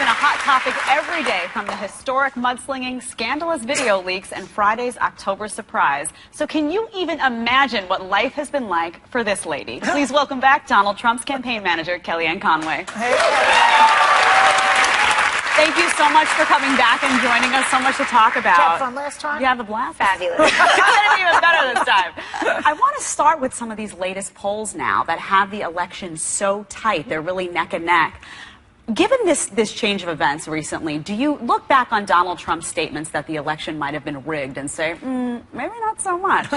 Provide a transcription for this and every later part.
been a hot topic every day, from the historic mudslinging, scandalous video leaks, and Friday's October surprise. So can you even imagine what life has been like for this lady? Please welcome back Donald Trump's campaign manager, Kellyanne Conway. Hey, Kellyanne. Thank you so much for coming back and joining us. So much to talk about. Did you have fun last time? You have a blast? Fabulous. It's going to be even better this time. I want to start with some of these latest polls now that have the election so tight. They're really neck and neck. Given this change of events recently, do you look back on Donald Trump's statements that the election might have been rigged and say, maybe not so much?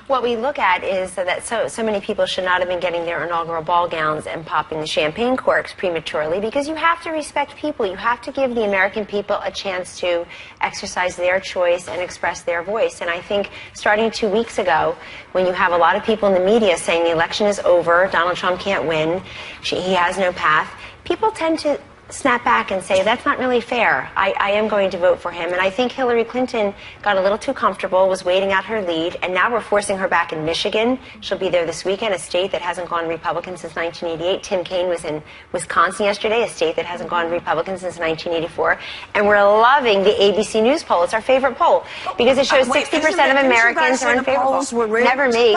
What we look at is that so many people should not have been getting their inaugural ball gowns and popping the champagne corks prematurely, because you have to respect people. You have to give the American people a chance to exercise their choice and express their voice. And I think starting 2 weeks ago, when you have a lot of people in the media saying the election is over, Donald Trump can't win, he has no path, people tend to snap back and say, that's not really fair. I am going to vote for him. And I think Hillary Clinton got a little too comfortable, was waiting out her lead, and now we're forcing her back in Michigan. She'll be there this weekend, a state that hasn't gone Republican since 1988. Tim Kaine was in Wisconsin yesterday, a state that hasn't gone Republican since 1984. And we're loving the ABC News poll. It's our favorite poll, because it shows 60% of Americans are in favor of the poll. Never me.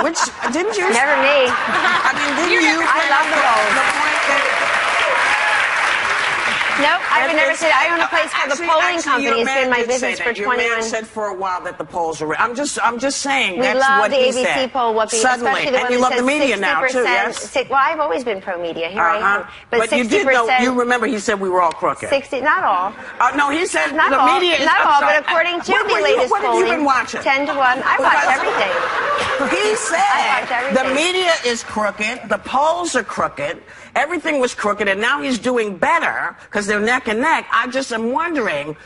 Didn't you? Never me. I mean, didn't you? I love the polls. No, I would never say that. I own a place called the Polling Company. It's been my business for 21 years. Your man said for a while that the polls are rigged. I'm just saying we that's love what the he ABC said. poll, Whoopi. Suddenly, and you love the media now too, yes? Well, I've always been pro-media. Here I am. But 60%. You did know. You remember he said we were all crooked. 60, not all. No, he said not the all, media is not all. But according to the latest what polling, have you been watching? 10 to 1. I watch everything. He said the media is crooked, the polls are crooked, everything was crooked, and now he's doing better because they're neck and neck. I just am wondering,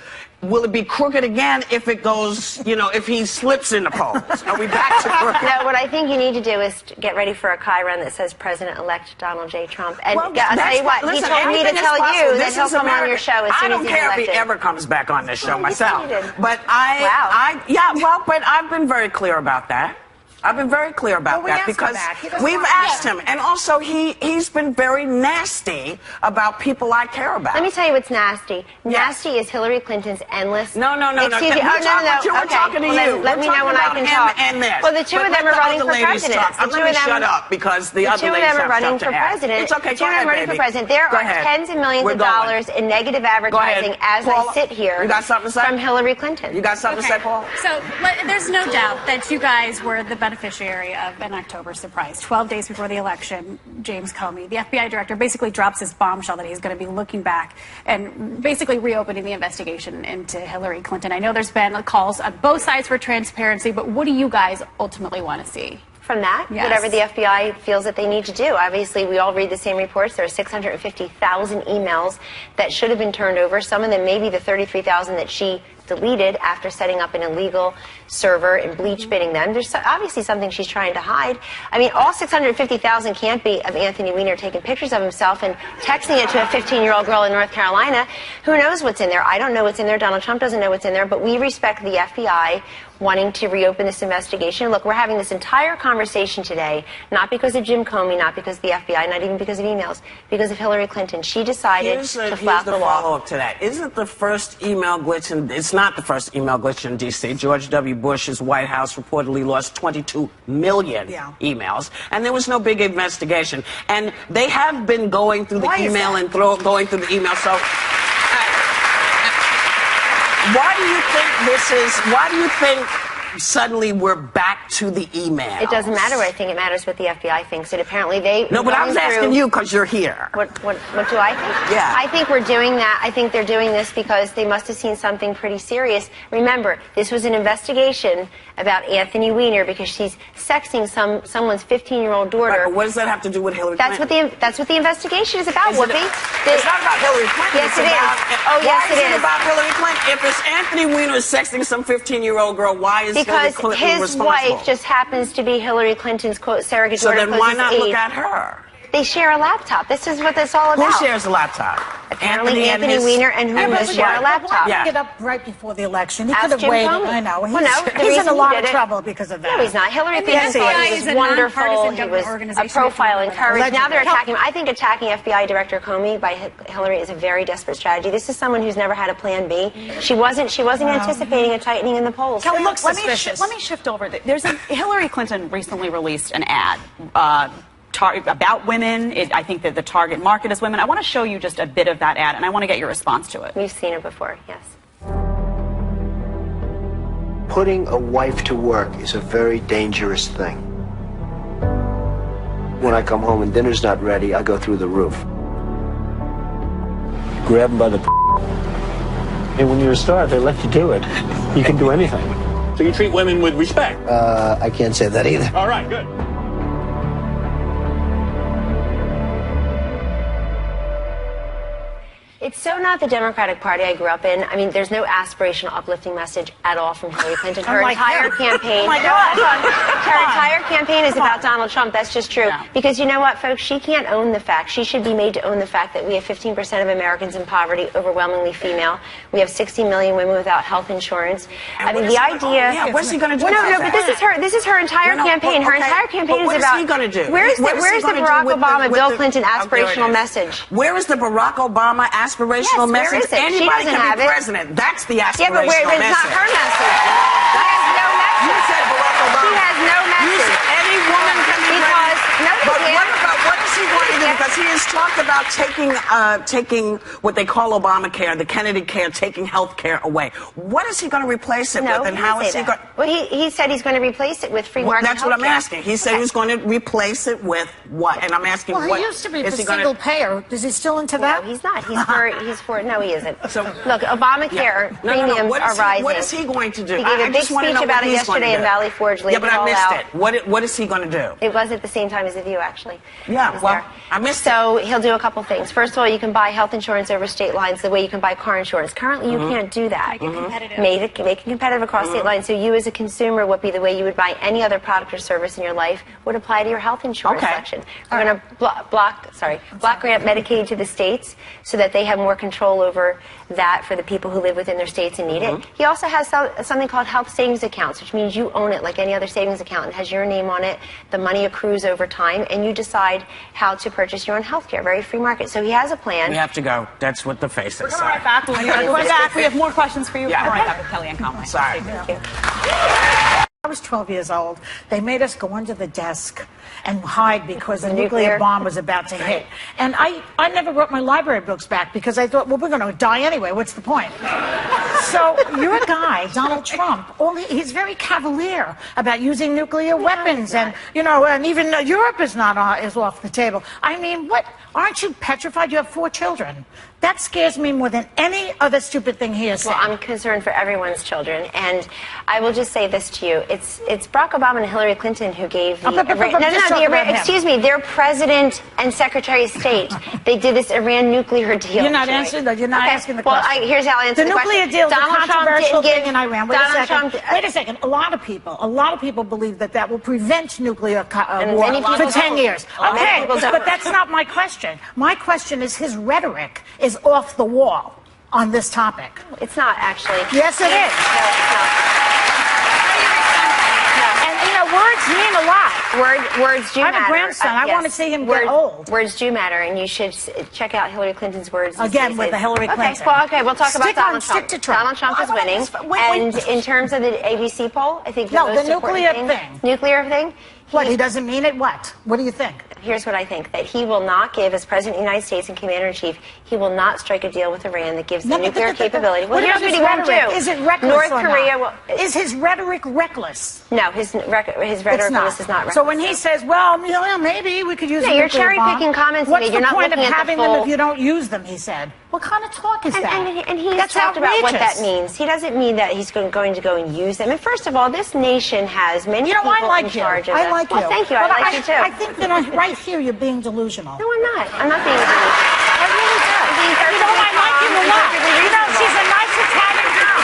will it be crooked again if it goes, if he slips in the polls? Are we back to crooked? No, what I think you need to do is get ready for a Chiron that says President-elect Donald J. Trump. And well, I'll tell you what, he told me to tell you that he'll come on your show as soon as he's elected. I don't care if he ever comes back on this show myself. But Wow. but I've been very clear about that. I've been very clear about that because we've asked him, and also he's been very nasty about people I care about. Let me tell you what's nasty. Nasty is Hillary Clinton's endless. No. Excuse me. We're talking to you. Let me know when I can talk. And this. Well, the two of them are running for president. Let me shut up because the other ladies have stuff to add. The two of them are running for president. It's okay. The two of them are running for president. There are tens of millions of dollars in negative advertising as I sit here. You got something to say? From Hillary Clinton. You got something to say, Paul? So there's no doubt that you guys were the beneficiary of an October surprise. 12 days before the election, James Comey, the FBI director, basically drops his bombshell that he's going to be looking back and basically reopening the investigation into Hillary Clinton. I know there's been calls on both sides for transparency, but what do you guys ultimately want to see? From that, whatever the FBI feels that they need to do. Obviously, we all read the same reports. There are 650,000 emails that should have been turned over. Some of them, maybe the 33,000 that she deleted after setting up an illegal server and bleach binning them. There's obviously something she's trying to hide. I mean, all 650,000 can't be of Anthony Weiner taking pictures of himself and texting it to a 15-year-old girl in North Carolina. Who knows what's in there? I don't know what's in there. Donald Trump doesn't know what's in there. But we respect the FBI wanting to reopen this investigation. Look, we're having this entire conversation today, not because of Jim Comey, not because of the FBI, not even because of emails, because of Hillary Clinton. She decided to flout the law. Here's the follow-up to that. Isn't the first email glitch, it's not the first email glitch in D.C. George W. Bush's White House reportedly lost 22 million emails, and there was no big investigation. And they have been going through the email and going through the email, so... Why do you think suddenly we're back to the email? It doesn't matter what I think. It matters what the FBI thinks. And apparently they... No, but I was asking you because you're here. What do I think? Yeah. I think we're doing that. I think they're doing this because they must have seen something pretty serious. Remember, this was an investigation about Anthony Weiner because she's sexting someone's 15-year-old daughter. Right, but what does that have to do with Hillary Clinton? That's what the investigation is about, Whoopi. It's not about Hillary Clinton. Yes, it is. Oh, yes, it is. Why is it about Hillary Clinton? If it's Anthony Weiner sexting some 15-year-old girl, why is Hillary Clinton responsible? Because his wife just happens to be Hillary Clinton's, quote, surrogate daughter. So then why not look at her? They share a laptop. This is what it's all about. Who shares a laptop? Apparently Anthony Weiner and who share a laptop. Why did he get up right before the election? He Ask could have Jim waited. Comey. I know. Well, no, the He's in reason a he lot did of it- trouble because of that. No, he's not. Hillary the Clinton thought FBI he is was a wonderful. nonpartisan He government was a organization. profile in courage. Now they're Allegedly. attacking him. I think attacking FBI Director Comey by Hillary is a very desperate strategy. This is someone who's never had a plan B. She wasn't anticipating a tightening in the polls. Kelly, looks let me suspicious. let me shift over. Hillary Clinton recently released an ad about women. I think that the target market is women. I want to show you just a bit of that ad, and I want to get your response to it. We've seen it before, yes. Putting a wife to work is a very dangerous thing. When I come home and dinner's not ready, I go through the roof. Grab them by the and when you're a star, they let you do it. You can do anything. So you treat women with respect? I can't say that either. All right, good. It's so not the Democratic Party I grew up in. I mean, there's no aspirational, uplifting message at all from Hillary Clinton. Her Unlike entire him. campaign. Oh my God. Her entire campaign is about Donald Trump. That's just true. Yeah. Because you know what, folks? She can't own the fact. She should be made to own the fact that we have 15% of Americans in poverty, overwhelmingly female. We have 60 million women without health insurance. And I mean, what the is he- idea. yeah, what's he going to do? Well, no, about but that? this is her entire No, no, campaign. Her okay, entire campaign but is about. what is he going to do? Where's the What is he gonna do Barack with Obama, with Bill Clinton there it aspirational is. message? Where is the Barack Obama aspirational Yes, where message? is it? She Anybody doesn't can have be it. president. That's the aspirational Yeah, but it's message. not her message. She has no message. You said Barack Obama. She has no You message. said any woman can be Because president. no, But they can't. what is he going to do? Because he has talked about taking what they call Obamacare, the Kennedy care, taking health care away. What is he going to replace it No, with, and he how didn't is say he going? that. Well, he said he's going to replace it with free market That's what I'm healthcare. asking. He said he was going to replace it with what? And I'm asking Well, what he used to be is for he gonna- single payer. Is he still into that? No, he's not. He's for. No, he isn't. So- Look, Obamacare Yeah. No, no, no. premiums What are is rising. What is he going to do? He gave a I big just wanna speech know about what it he's going yesterday to in do. Valley Forge. Yeah, laid but it I all missed out. it. What is he going to do? It was at the same time as The View, actually. Yeah, It was well, there. I missed So he'll do a couple things. First of all, you can buy health insurance over state lines the way you can buy car insurance. Currently, you can't do that. Make it competitive. Make it competitive across state lines. So you, as a consumer, would be the way you would buy any other product or service in your life would apply to your health insurance Okay. section. We're going to block grant Medicaid to the states so that they have more control over that for the people who live within their states and need it. He also has something called health savings accounts, which means you own it like any other savings account. It has your name on it. The money accrues over time, and you decide how to purchase your own health care. Very free market. So he has a plan. We have to go. That's what the face We're is. coming Sorry. right back. When you're coming back, we have more questions for you. Yeah. We're right back with Kellyanne Conway. Sorry. I was 12 years old. They made us go under the desk and hide because the Nuclear. nuclear bomb was about to hit. And I never brought my library books back because I thought, well, we're going to die anyway. What's the point? So you're a guy, Donald Trump. He's very cavalier about using nuclear weapons, and and even Europe is off the table. I mean, what? Aren't you petrified? You have 4 children. That scares me more than any other stupid thing he has said. Well, I'm concerned for everyone's children, and I will just say this to you: it's Barack Obama and Hillary Clinton who gave the excuse me, their president and Secretary of State. They did this Iran nuclear deal. You're not Joy. answering. You're not asking the well, question. here's how I answer the the nuclear question. deal, Donald the Trump controversial didn't thing give, in Iran. Wait Donald a second. Trump, Wait a second. A lot of people believe that will prevent nuclear war many people for 10 don't. years. Many Okay, people don't. but that's not my question. My question is his rhetoric is off the wall on this topic. It's not actually. Yes, it is. No, it's not. And words mean a lot. Words do I have matter. a grandson. I want to see him get old. Words do matter, and you should check out Hillary Clinton's words. Again, with the Hillary Clinton. Okay, we'll talk about Donald Trump. Stick to Trump. Donald Trump is winning. And in terms of the ABC poll, I think the No, most the important nuclear thing. Nuclear thing? What, he doesn't mean it? What? What do you think? Here's what I think, that he will not give, as President of the United States and Commander-in-Chief, he will not strike a deal with Iran that gives them nuclear capability. Well, here's what he won't do. Is it reckless North or Korea not? Is his rhetoric reckless? No, his rhetoric It's on this is not reckless. So when he says, well, maybe we could use a you're nuclear bomb, cherry-picking comments. What's You're the not point of looking at the having them full- if you don't use them, he said. What kind of talk is that? And he's That's talked about what that outrageous. means. He doesn't mean that he's going to go and use them. And first of all, this nation has many people I like in you. charge of I them. like you. Well, thank you. But I like you too. I think that right here you're being delusional. No, I'm not. I'm not being delusional. I really do. I'm being perfectly I like you a calm, lot. perfectly reasonable. She's a nice Italian girl.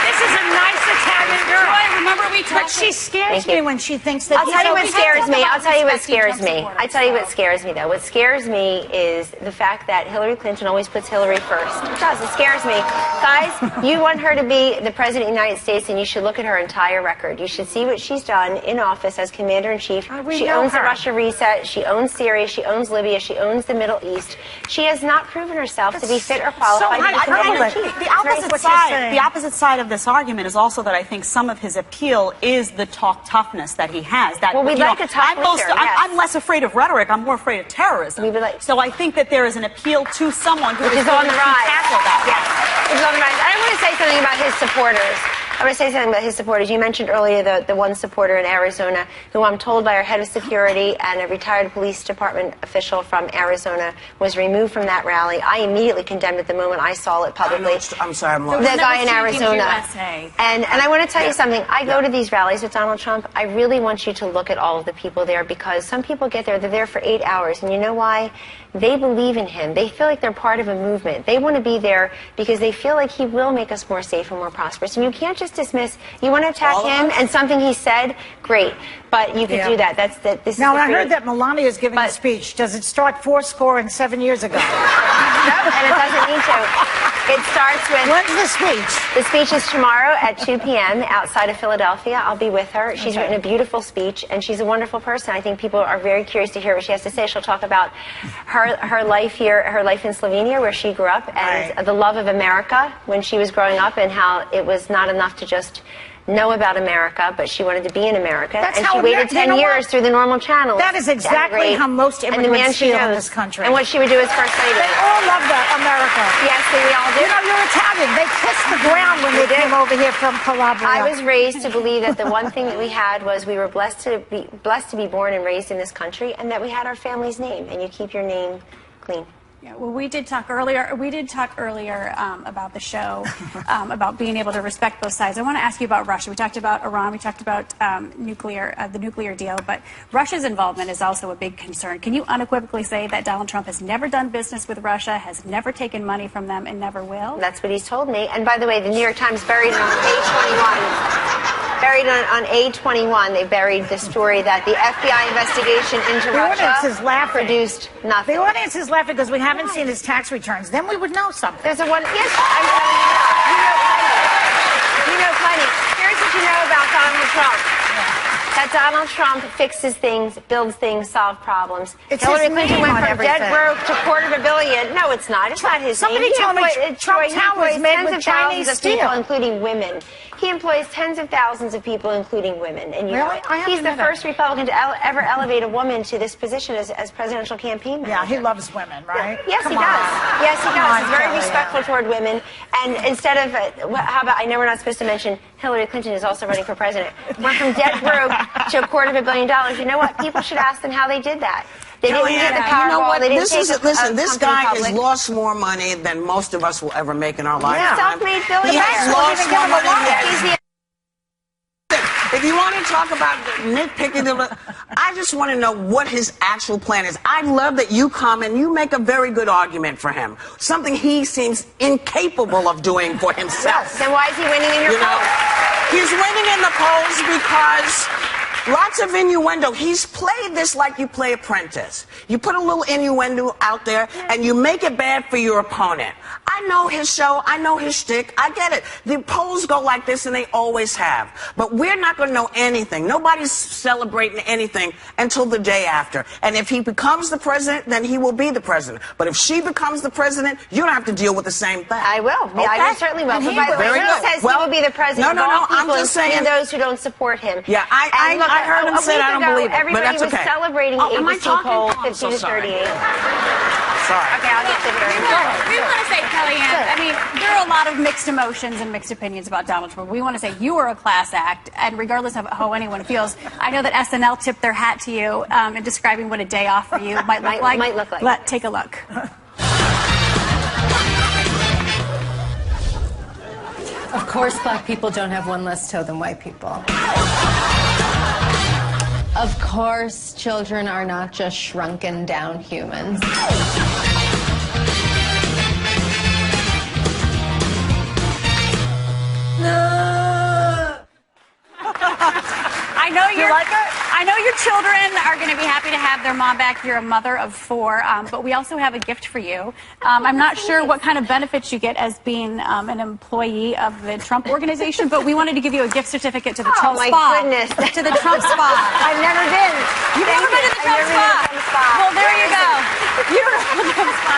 This is a nice Italian girl. Joy, remember we But she scares me when she thinks that. I'll tell you what scares me. I'll tell you what respecting scares Trump me. supporters, I tell you what so. scares me, though. What scares me is the fact that Hillary Clinton always puts Hillary first. It does. It scares me. Guys, you want her to be the president of the United States, and you should look at her entire record. You should see what she's done in office as commander-in-chief. She owns the Russia reset. She owns Syria. She owns Libya. She owns the Middle East. She has not proven herself to be fit or qualified to be commander-in-chief. The opposite side of this argument is also that I think some of his appeal is the talk toughness that he has. That, well, we'd like a tough leader, yes. I'm less afraid of rhetoric. I'm more afraid of terrorism. So I think that there is an appeal to someone who is on the rise. Tackle that. Yes, it's on the rise. I want to say something about his supporters. I want to say something about his supporters. You mentioned earlier the one supporter in Arizona who I'm told by our head of security and a retired police department official from Arizona was removed from that rally. I immediately condemned it the moment I saw it publicly. I'm sorry, I'm lost. The guy in Arizona. And I want to tell you something. I go to these rallies with Donald Trump. I really want you to look at all of the people there because some people get there, they're there for 8 hours. And you know why? They believe in him. They feel like they're part of a movement. They want to be there because they feel like he will make us more safe and more prosperous. And you can't just dismiss. You want to attack him and something he said, great. But you can do that. This now, is I heard that Melania is giving a speech. Does it start 7 years ago? No, and it doesn't need to. It starts with... When's the speech? The speech is tomorrow at 2 p.m. outside of Philadelphia. I'll be with her. She's written a beautiful speech, and she's a wonderful person. I think people are very curious to hear what she has to say. She'll talk about her life here, her life in Slovenia, where she grew up, and the love of America when she was growing up, and how it was not enough to just know about America, but she wanted to be in America. That's and how she waited 10 years through the normal channels. That is exactly how most immigrants feel in this country. And what she would do as First Lady. They all love America. Yes, we all do. You know, you're Italian. They kiss the ground when they came over here from Calabria. I was raised to believe that the one thing that we had was we were blessed to be born and raised in this country, and that we had our family's name, and you keep your name clean. Yeah, well, we did talk earlier about the show, about being able to respect both sides. I want to ask you about Russia. We talked about Iran. We talked about the nuclear deal. But Russia's involvement is also a big concern. Can you unequivocally say that Donald Trump has never done business with Russia, has never taken money from them, and never will? That's what he's told me. And by the way, the New York Times buried on A21. Buried on A21, they buried the story that the FBI investigation into Russia produced nothing. The audience is laughing because we haven't seen his tax returns. Then we would know something. There's a one. Yes, you know plenty. Here's what you know about Donald Trump. That Donald Trump fixes things, builds things, solves problems. Hillary Clinton went from dead broke to $250 million. No, it's not. It's not his Somebody name. told me Trump Tower is made with Chinese steel. People, including women. He employs tens of thousands of people, including women. And you know, he's the first Republican to ever elevate a woman to this position as presidential campaign manager. Yeah, he loves women, right? Yes, he does. Yes, he does. He's very respectful toward women. And instead of, how about, I know we're not supposed to mention Hillary Clinton is also running for president. We're from dead broke to $250 million. You know what? People should ask them how they did that. They didn't get the Powerball. You know what? They didn't Listen, this guy has lost more money than most of us will ever make in our lifetime. Self-made billionaire. He has lost more money. If you want to talk about nitpicking, I just want to know what his actual plan is. I love that you come and you make a very good argument for him. Something he seems incapable of doing for himself. Then why is he winning in your polls? He's winning in the polls because lots of innuendo. He's played this like you play Apprentice. You put a little innuendo out there and you make it bad for your opponent. I know his show. I know his shtick. I get it. The polls go like this, and they always have. But we're not going to know anything. Nobody's celebrating anything until the day after. And if he becomes the president, then he will be the president. But if she becomes the president, you don't have to deal with the same thing. I will. Okay? I certainly will. But by the way, he says he will be the president. No. I'm just saying. Those who don't support him. Yeah, I heard him say I don't believe it. But that's okay. Everybody was celebrating the ABC poll 50 to 38. Sorry. Okay, I'll get to it. We want to say, Kellyanne, I mean, there are a lot of mixed emotions and mixed opinions about Donald Trump. We want to say you are a class act, and regardless of how anyone feels, I know that SNL tipped their hat to you in describing what a day off for you might look like. Might look like. Take a look. Of course, black people don't have one less toe than white people. Of course, children are not just shrunken down humans. like it? I know your children are going to be happy to have their mom back. You're a mother of 4, but we also have a gift for you. I'm not sure what kind of benefits you get as being an employee of the Trump organization, but we wanted to give you a gift certificate to the Trump Spa. Oh, my goodness. To the Trump Spa. I've never been. You've never been to the Trump Spa? Well, there you go. You're at the Trump Spa.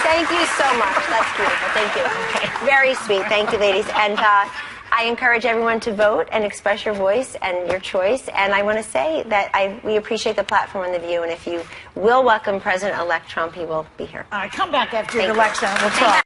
Thank you so much. That's beautiful. Thank you. Very sweet. Thank you, ladies. And I encourage everyone to vote and express your voice and your choice. And I want to say that we appreciate the platform and the view. And if you will welcome President-elect Trump, he will be here. All right, come back after the election and we'll talk.